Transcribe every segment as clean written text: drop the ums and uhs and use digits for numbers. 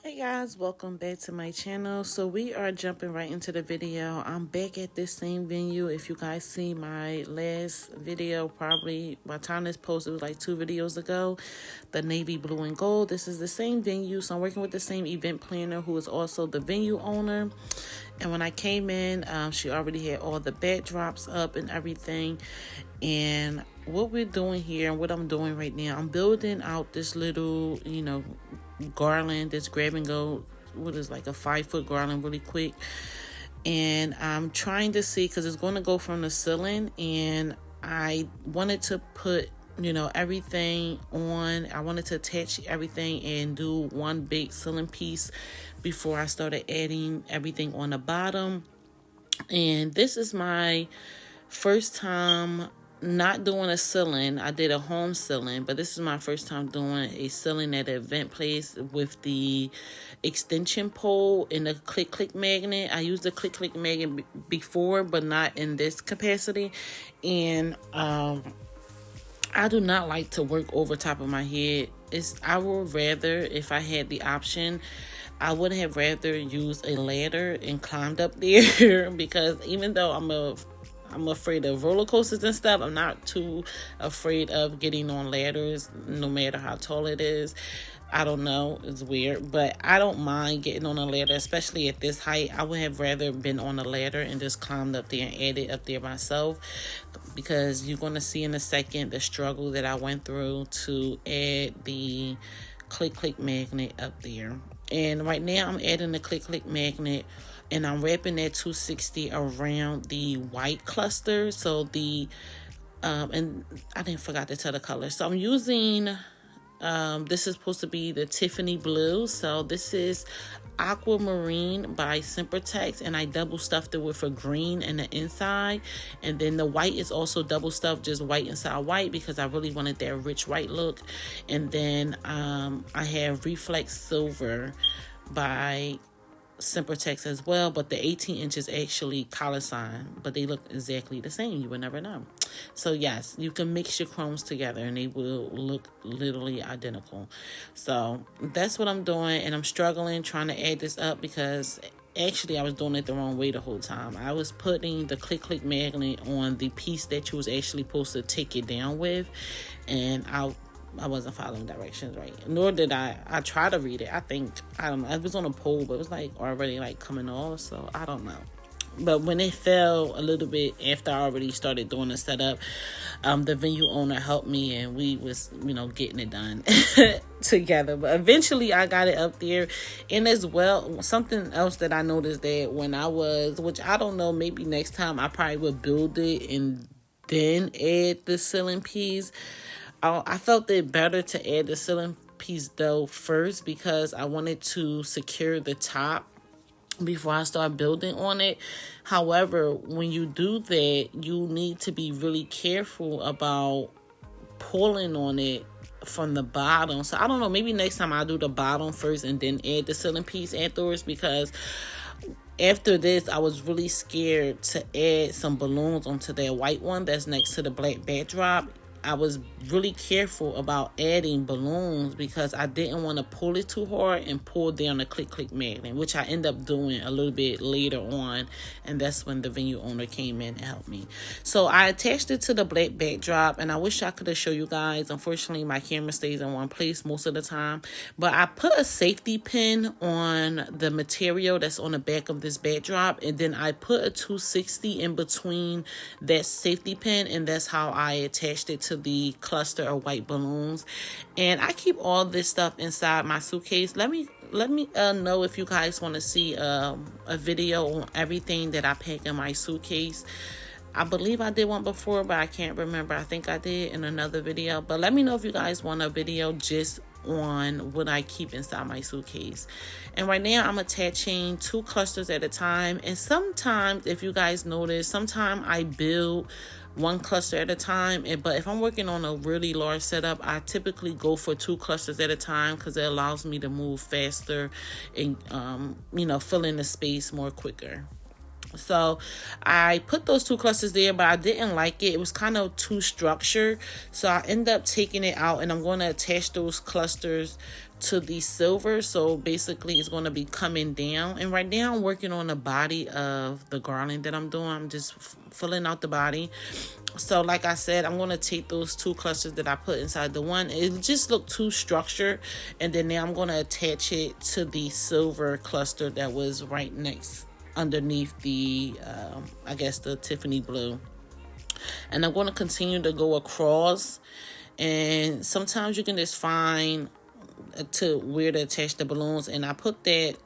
Hey guys, welcome back to my channel. So we are jumping right into the video. I'm back at this same venue. If you guys see my last video, probably by the time this posted, it was like 2 videos ago, the navy blue and gold. This is the same venue, so I'm working with the same event planner who is also the venue owner. And when I came in, she already had all the backdrops up and everything. And what we're doing here and what I'm doing right now, I'm building out this little, garland, this grab and go, what is like a 5-foot garland really quick. And I'm trying to see, because it's going to go from the ceiling, and I wanted to put everything on. I wanted to attach everything and do one big ceiling piece before I started adding everything on the bottom. And this is my first time not doing a ceiling. I did a home ceiling, but this is my first time doing a ceiling at an event place with the extension pole and the click magnet. I used the click magnet before, but not in this capacity. And I do not like to work over top of my head. I would rather, if I had the option, I would have rather used a ladder and climbed up there because even though I'm afraid of roller coasters and stuff, I'm not too afraid of getting on ladders, no matter how tall it is. I don't know, it's weird, but I don't mind getting on a ladder, especially at this height. I would have rather been on a ladder and just climbed up there and added up there myself, because you're going to see in a second the struggle that I went through to add the click magnet up there. And right now I'm adding the click magnet, and I'm wrapping that 260 around the white cluster. So and I didn't forgot to tell the color. So I'm using, this is supposed to be the Tiffany blue. So this is Aquamarine by Sempertex, and I double stuffed it with a green in the inside, and then the white is also double stuffed, just white inside white, because I really wanted that rich white look. And then I have Reflex silver by Sempertex as well, but the 18 inches actually Kalisan, but they look exactly the same. You would never know. So yes, you can mix your chromes together and they will look literally identical. So that's what I'm doing, and I'm struggling trying to add this up because actually I was doing it the wrong way the whole time. I was putting the click magnet on the piece that you was actually supposed to take it down with, and I wasn't following directions right, nor did I try to read it. I don't know, it was on a pole, but it was like already like coming off, so I don't know. But when it fell a little bit after I already started doing the setup, the venue owner helped me, and we was getting it done together. But eventually I got it up there. And as well, something else that I noticed, that when I was, which I don't know, maybe next time I probably would build it and then add the ceiling piece. I felt it better to add the ceiling piece though first, because I wanted to secure the top before I start building on it. However, when you do that, you need to be really careful about pulling on it from the bottom. So I don't know, maybe next time I'll do the bottom first and then add the ceiling piece afterwards, because after this, I was really scared to add some balloons onto that white one that's next to the black backdrop. I was really careful about adding balloons because I didn't want to pull it too hard and pull down the click magnet, which I end up doing a little bit later on, and that's when the venue owner came in and helped me. So I attached it to the black backdrop, and I wish I could have shown you guys. Unfortunately, my camera stays in one place most of the time, but I put a safety pin on the material that's on the back of this backdrop, and then I put a 260 in between that safety pin, and that's how I attached it to the cluster of white balloons. And I keep all this stuff inside my suitcase. Let me know if you guys want to see a video on everything that I pack in my suitcase. I believe I did one before, but I can't remember. I think I did in another video, but let me know if you guys want a video just on what I keep inside my suitcase. And right now I'm attaching 2 clusters at a time, and sometimes, if you guys notice, sometimes I build one cluster at a time, but if I'm working on a really large setup, I typically go for 2 clusters at a time, because it allows me to move faster and fill in the space more quicker. So I put those 2 clusters there, but I didn't like it. It was kind of too structured. So I ended up taking it out, and I'm going to attach those clusters to the silver, so basically it's going to be coming down. And right now I'm working on the body of the garland that I'm doing. I'm just filling out the body. So like I said, I'm going to take those 2 clusters that I put inside the one. It just looked too structured, and then now I'm going to attach it to the silver cluster that was right next underneath the I guess the Tiffany blue. And I'm going to continue to go across, and sometimes you can just find to where to attach the balloons. And I put that,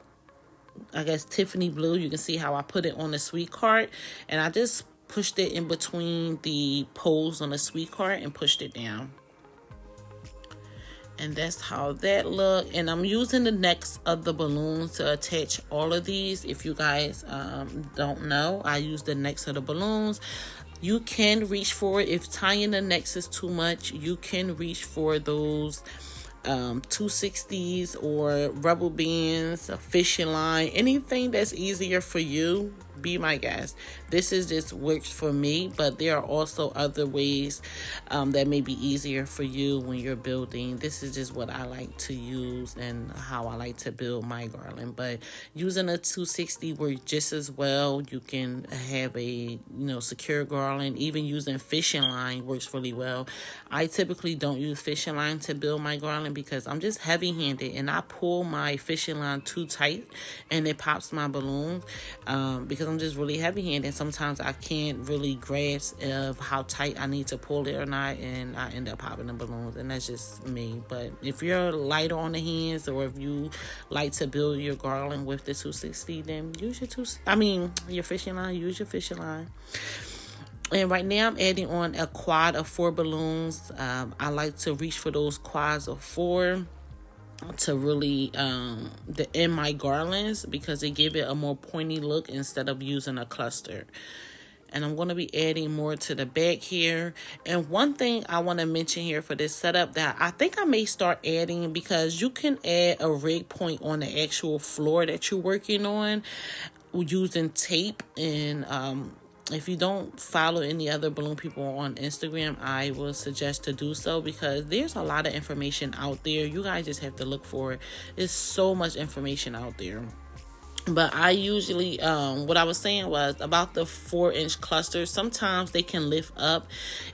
I guess, Tiffany blue. You can see how I put it on the sweet cart, and I just pushed it in between the poles on the sweet cart and pushed it down. And that's how that look. And I'm using the necks of the balloons to attach all of these. If you guys don't know, I use the necks of the balloons. You can reach for it. If tying the necks is too much, you can reach for those 260s or rubber bands, a fishing line, anything that's easier for you. Be my guest. This is just works for me, but there are also other ways that may be easier for you when you're building. This is just what I like to use and how I like to build my garland. But using a 260 works just as well. You can have a secure garland. Even using fishing line works really well. I typically don't use fishing line to build my garland because I'm just heavy-handed, and I pull my fishing line too tight and it pops my balloons because I'm just really heavy-handed. Sometimes I can't really grasp of how tight I need to pull it or not, and I end up popping the balloons, and that's just me. But if you're lighter on the hands, or if you like to build your garland with the 260, then use your fishing line. Use your fishing line. And right now I'm adding on a quad of 4 balloons. I like to reach for those quads of 4 to really end my garlands, because they give it a more pointy look instead of using a cluster. And I'm going to be adding more to the back here. And one thing I want to mention here for this setup that I think I may start adding, because you can add a rig point on the actual floor that you're working on using tape. And if you don't follow any other balloon people on Instagram, I will suggest to do so, because there's a lot of information out there. You guys just have to look for it. There's so much information out there. But I usually, what I was saying was about the 4-inch clusters. Sometimes they can lift up,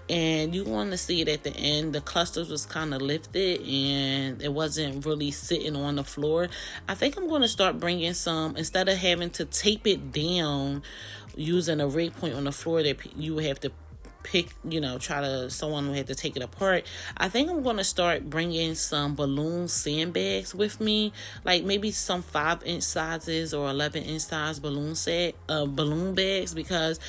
and you want to see it at the end. The clusters was kind of lifted, and it wasn't really sitting on the floor. I think I'm going to start bringing some, instead of having to tape it down using a rig point on the floor that you have to pick, someone would have to take it apart. I think I'm going to start bringing some balloon sandbags with me, like maybe some 5-inch sizes or 11-inch size balloon bags, because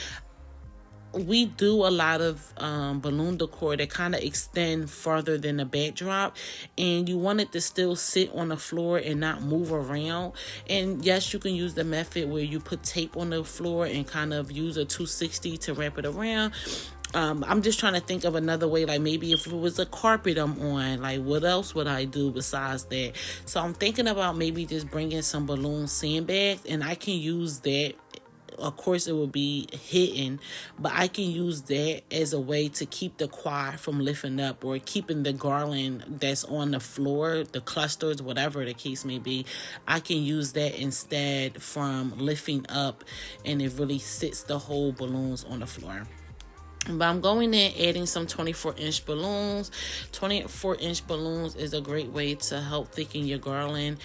we do a lot of balloon decor that kind of extend farther than the backdrop, and you want it to still sit on the floor and not move around. And yes, you can use the method where you put tape on the floor and kind of use a 260 to wrap it around. I'm just trying to think of another way, like maybe if it was a carpet I'm on, like what else would I do besides that? So I'm thinking about maybe just bringing some balloon sandbags, and I can use that. Of course, it will be hidden, but I can use that as a way to keep the quad from lifting up, or keeping the garland that's on the floor, the clusters, whatever the case may be. I can use that instead from lifting up, and it really sits the whole balloons on the floor. But I'm going in adding some 24-inch balloons. 24-inch balloons is a great way to help thicken your garland.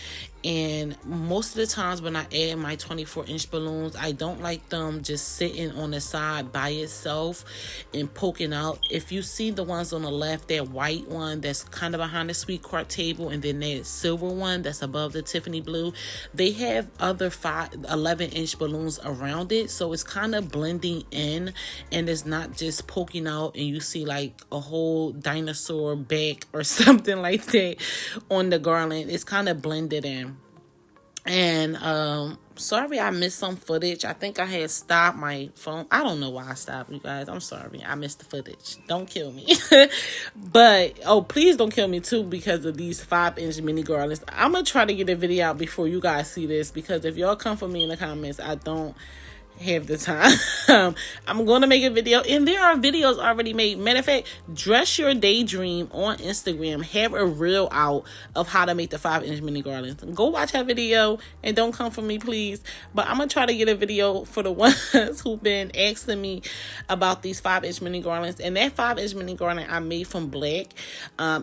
And most of the times when I add my 24-inch balloons, I don't like them just sitting on the side by itself and poking out. If you see the ones on the left, that white one that's kind of behind the sweet cart table, and then that silver one that's above the Tiffany blue, they have other 11-inch balloons around it. So it's kind of blending in, and it's not just poking out and you see like a whole dinosaur back or something like that on the garland. It's kind of blended in. And sorry I missed some footage. I think I had stopped my phone. I don't know why I stopped, you guys. I'm sorry. I missed the footage. Don't kill me. But please don't kill me too, because of these 5-inch mini garlands. I'm gonna try to get a video out before you guys see this, because if y'all come for me in the comments, I don't half the time. I'm going to make a video, and there are videos already made. Matter of fact, Dress Your Daydream on Instagram have a reel out of how to make the 5-inch mini garlands. Go watch that video and don't come for me, please. But I'm going to try to get a video for the ones who've been asking me about these 5-inch mini garlands. And that 5-inch mini garland I made from black.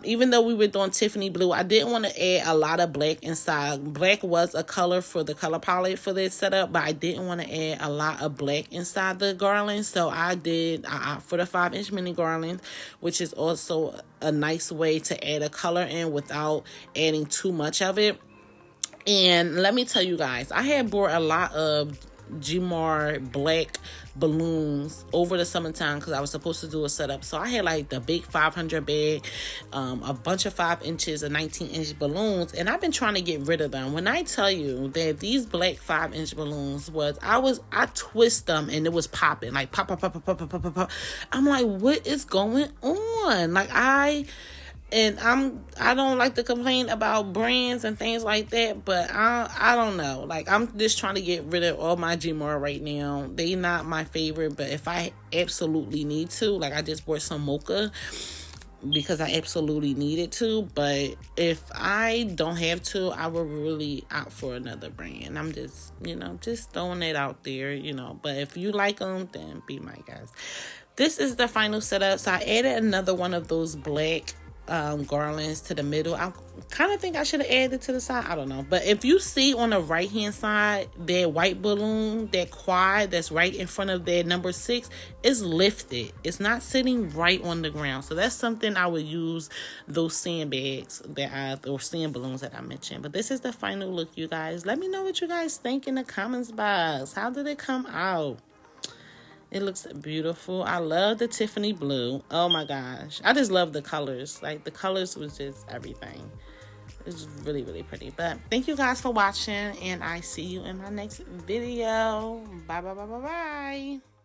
Even though we were doing Tiffany blue, I didn't want to add a lot of black inside. Black was a color for the color palette for this setup, but I didn't want to add a lot of black inside the garland. So I did for the 5-inch mini garland, which is also a nice way to add a color in without adding too much of it. And let me tell you guys, I had bought a lot of Gmar black balloons over the summertime because I was supposed to do a setup. So I had like the big 500 bag, a bunch of 5 inches of 19-inch balloons, and I've been trying to get rid of them. When I tell you that these black 5-inch balloons I twist them and it was popping, like pop, pop, pop, pop, pop, pop, pop, pop. I'm like, what is going on? Like I don't like to complain about brands and things like that, but I don't know. Like, I'm just trying to get rid of all my Gmar right now. They not my favorite, but if I absolutely need to, like I just bought some mocha because I absolutely needed to. But if I don't have to, I will really opt for another brand. I'm just, just throwing it out there, But if you like them, then be my guys. This is the final setup. So I added another one of those black garlands to the middle. I kind of think I should have added to the side. I don't know. But if you see on the right hand side, that white balloon, that quad that's right in front of that number 6 is lifted. It's not sitting right on the ground. So that's something I would use those sandbags or sand balloons that I mentioned. But this is the final look, you guys. Let me know what you guys think in the comments box. How did it come out? It looks beautiful. I love the Tiffany blue. Oh my gosh. I just love the colors. Like, the colors was just everything. It's really, really pretty. But thank you guys for watching, and I see you in my next video. Bye, bye, bye, bye, bye.